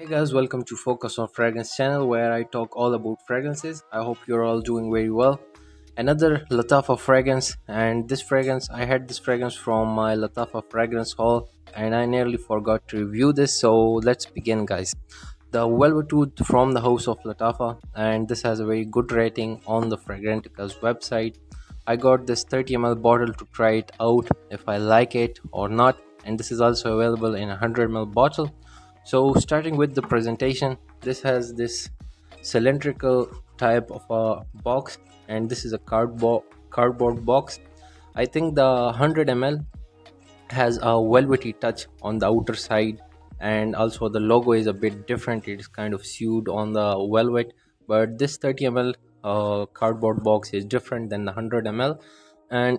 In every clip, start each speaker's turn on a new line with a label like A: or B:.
A: Hey guys, welcome to Focus on Fragrance channel where I talk all about fragrances. I hope you're all doing very well. Another Lattafa fragrance, and this fragrance, I had this fragrance from my Lattafa fragrance haul and I nearly forgot to review this, so let's begin guys. The Velvet Oud from the house of Lattafa, and this has a very good rating on the Fragrantica's website. I got this 30 ml bottle to try it out if I like it or not, and this is also available in a 100 ml bottle. So starting with the presentation, this has this cylindrical type of a box, and this is a cardboard box. I think the 100 ml has a velvety touch on the outer side, and also the logo is a bit different. It is kind of sewed on the velvet, but this 30 ml cardboard box is different than the 100 ml. And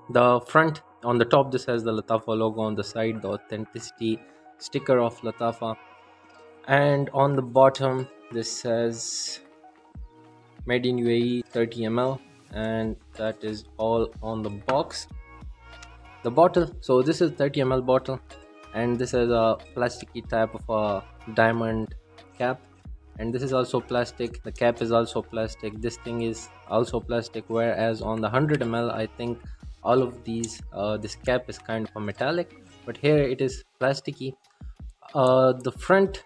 A: the front, on the top, this has the Lattafa logo, on the side the authenticity sticker of Lattafa, and on the bottom this says made in UAE 30 ml, and that is all on the box. The bottle, so this is 30 ml bottle, and this is a plasticky type of a diamond cap, and this is also plastic. The cap is also plastic. This thing is also plastic, whereas on the 100 ml I think all of these this cap is kind of a metallic, but here it is plasticky. The front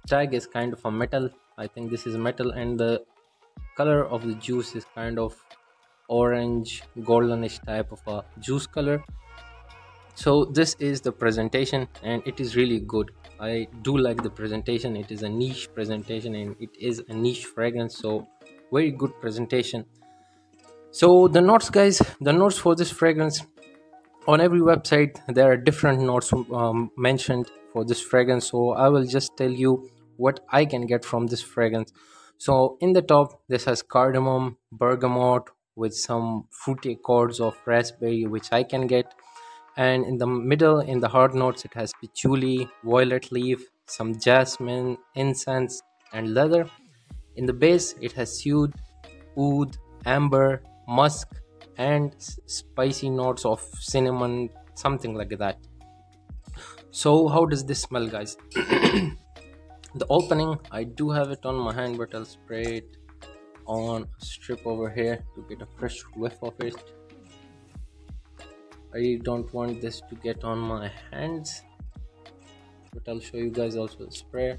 A: tag is kind of a metal. I think this is metal, and the color of the juice is kind of orange goldenish type of a juice color. So this is the presentation, and it is really good. I do like the presentation. It is a niche presentation and it is a niche fragrance, so very good presentation. So the notes guys, the notes for this fragrance, on every website there are different notes mentioned for this fragrance, so I will just tell you what I can get from this fragrance. So in the top, this has cardamom, bergamot with some fruity chords of raspberry, which I can get. And in the middle, in the hard notes, it has patchouli, violet leaf, some jasmine, incense and leather. In the base, it has oud, oud, amber, musk and spicy notes of cinnamon, something like that. So how does this smell guys? The opening, I do have it on my hand, but I'll spray it on a strip over here to get a fresh whiff of it. I don't want this to get on my hands, but I'll show you guys also the spray.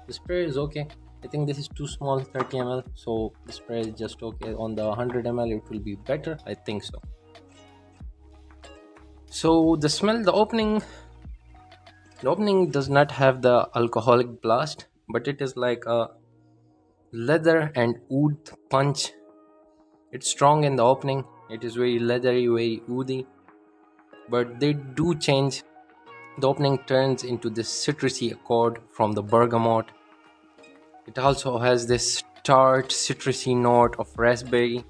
A: The spray is okay. I think this is too small, 30 ml, so the spray is just okay. On the 100 ml it will be better, I think so. So the smell, the opening does not have the alcoholic blast, but it is like a leather and oud punch. It's strong in the opening. It is very leathery, very oudy, but they do change. The opening turns into this citrusy accord from the bergamot. It also has this tart citrusy note of raspberry,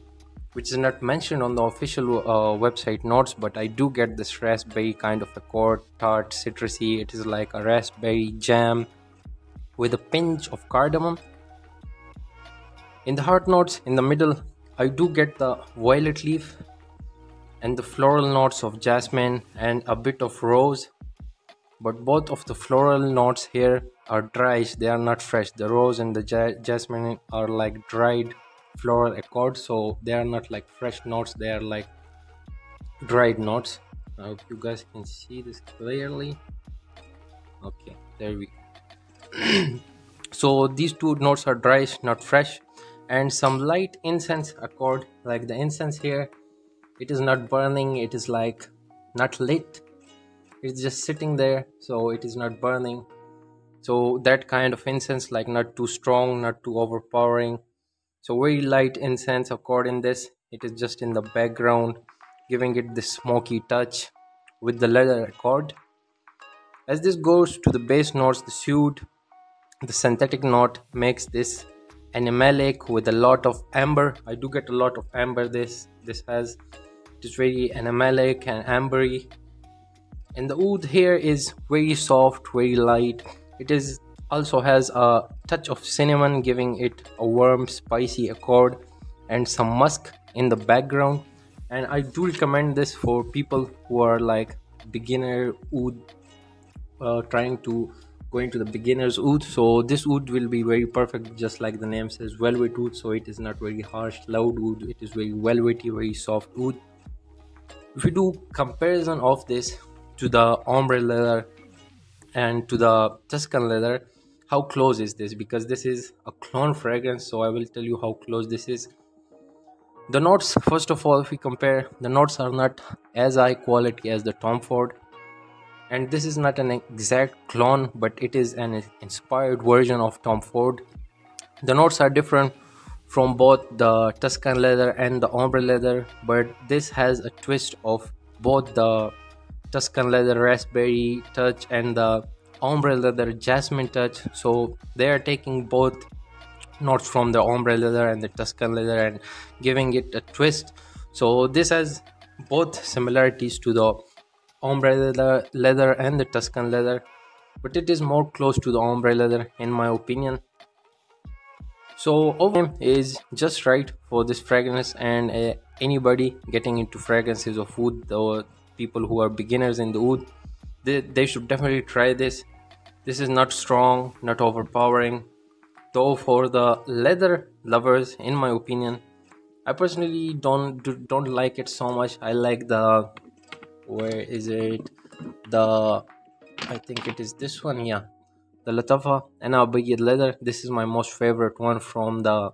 A: which is not mentioned on the official website notes, but I do get this raspberry kind of accord, tart citrusy. It is like a raspberry jam with a pinch of cardamom. In the heart notes, in the middle, I do get the violet leaf and the floral notes of jasmine and a bit of rose, but both of the floral notes here are dry. They are not fresh. The rose and the jasmine are like dried floral accords, so they are not like fresh notes, they are like dried notes. I hope you guys can see this clearly. Okay, there we go. So these two notes are dry, not fresh, and some light incense accord. Like the incense here, it is not burning, it is like not lit, it's just sitting there, so it is not burning. So that kind of incense, like not too strong, not too overpowering. So very light incense accord in this. It is just in the background, giving it this smoky touch with the leather accord. As this goes to the base notes, the oud, the synthetic note makes this animalic with a lot of amber. I do get a lot of amber. This has, it is very animalic and ambery. And the oud here is very soft, very light. It is also has a touch of cinnamon, giving it a warm spicy accord, and some musk in the background. And I do recommend this for people who are like beginner oud, trying to going to the beginner's oud. So this oud will be very perfect, just like the name says, velvet oud. So it is not very harsh loud oud, it is very velvety, very soft oud. If you do comparison of this to the ombre leather and to the Tuscan leather, how close is this? Because this is a clone fragrance, so I will tell you how close this is. The notes, first of all, if we compare, the notes are not as high quality as the Tom Ford, and this is not an exact clone, but it is an inspired version of Tom Ford. The notes are different from both the Tuscan leather and the ombre leather, but this has a twist of both the Tuscan leather raspberry touch and the ombre leather jasmine touch. So they are taking both notes from the ombre leather and the Tuscan leather and giving it a twist. So this has both similarities to the ombre leather and the Tuscan leather, but it is more close to the ombre leather in my opinion. So overall is just right for this fragrance, and anybody getting into fragrances of oud, the people who are beginners in the oud, they should definitely try this. This is not strong, not overpowering, though for the leather lovers, in my opinion, I personally don't like it so much. I like the, where is it, the, I think it is this one, yeah, the Lattafa and Abayid leather. This is my most favorite one from the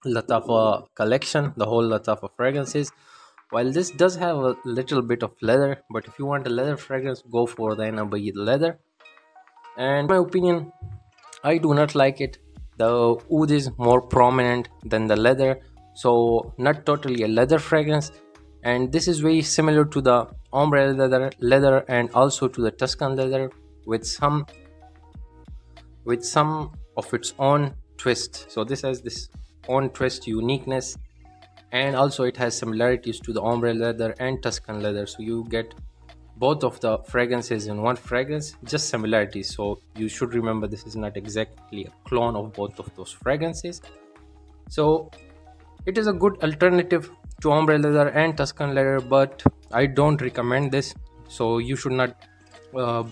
A: Lattafa collection, the whole Lattafa fragrances. While this does have a little bit of leather, but if you want a leather fragrance, go for the Abayid leather. And in my opinion, I do not like it. The oud is more prominent than the leather, so not totally a leather fragrance. And this is very similar to the ombre leather and also to the Tuscan leather, with some of its own twist. So this has this own twist, uniqueness, and also it has similarities to the ombre leather and Tuscan leather. So you get both of the fragrances in one fragrance, just similarities. So you should remember this is not exactly a clone of both of those fragrances. So it is a good alternative to ombre leather and Tuscan leather, but I don't recommend this. So you should not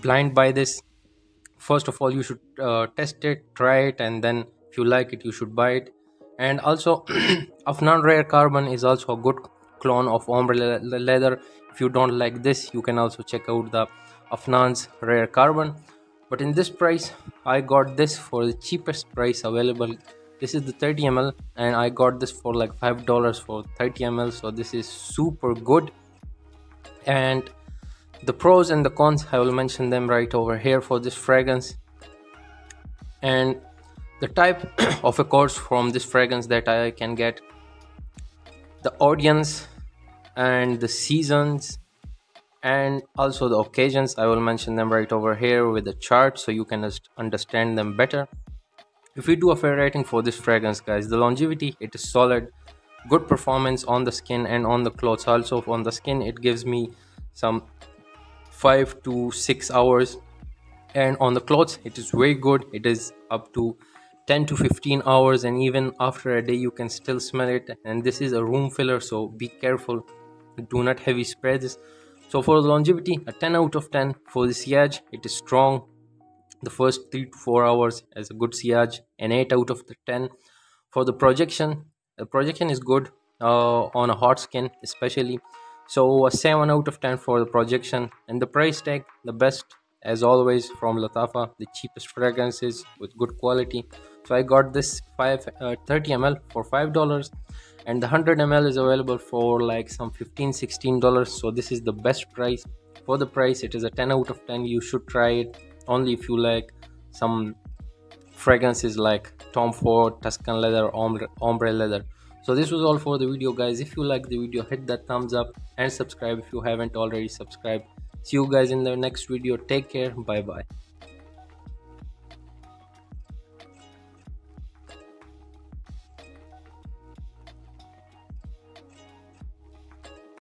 A: blind buy this. First of all, you should test it, try it, and then if you like it, you should buy it. And also Afnan Rare Carbon is also a good clone of ombre leather. If you don't like this, you can also check out the Afnan's Rare Carbon. But in this price, I got this for the cheapest price available. This is the 30 ml, and I got this for like $5 for 30 ml. So this is super good. And the pros and the cons, I will mention them right over here for this fragrance. And the type of accords from this fragrance that I can get, the audience and the seasons, and also the occasions, I will mention them right over here with the chart so you can just understand them better. If we do a fair rating for this fragrance, guys, the longevity, it is solid, good performance on the skin and on the clothes. Also on the skin, it gives me some 5 to 6 hours, and on the clothes it is very good. It is up to 10 to 15 hours, and even after a day you can still smell it. And this is a room filler, so be careful, do not heavy spray this. So for the longevity, a 10 out of 10. For the sillage, it is strong. The first 3 to 4 hours as a good sillage, an 8 out of the 10. For the projection is good on a hot skin especially, so a 7 out of 10 for the projection. And the price tag, the best as always from Lattafa, the cheapest fragrances with good quality. So I got this 30 ml for $5, and the 100 ml is available for like some $15-16. So this is the best price. For the price, it is a 10 out of 10. You should try it only if you like some fragrances like Tom Ford, Tuscan leather, ombre leather. So this was all for the video, guys. If you like the video, hit that thumbs up and subscribe if you haven't already subscribed. See you guys in the next video. Take care. Bye bye.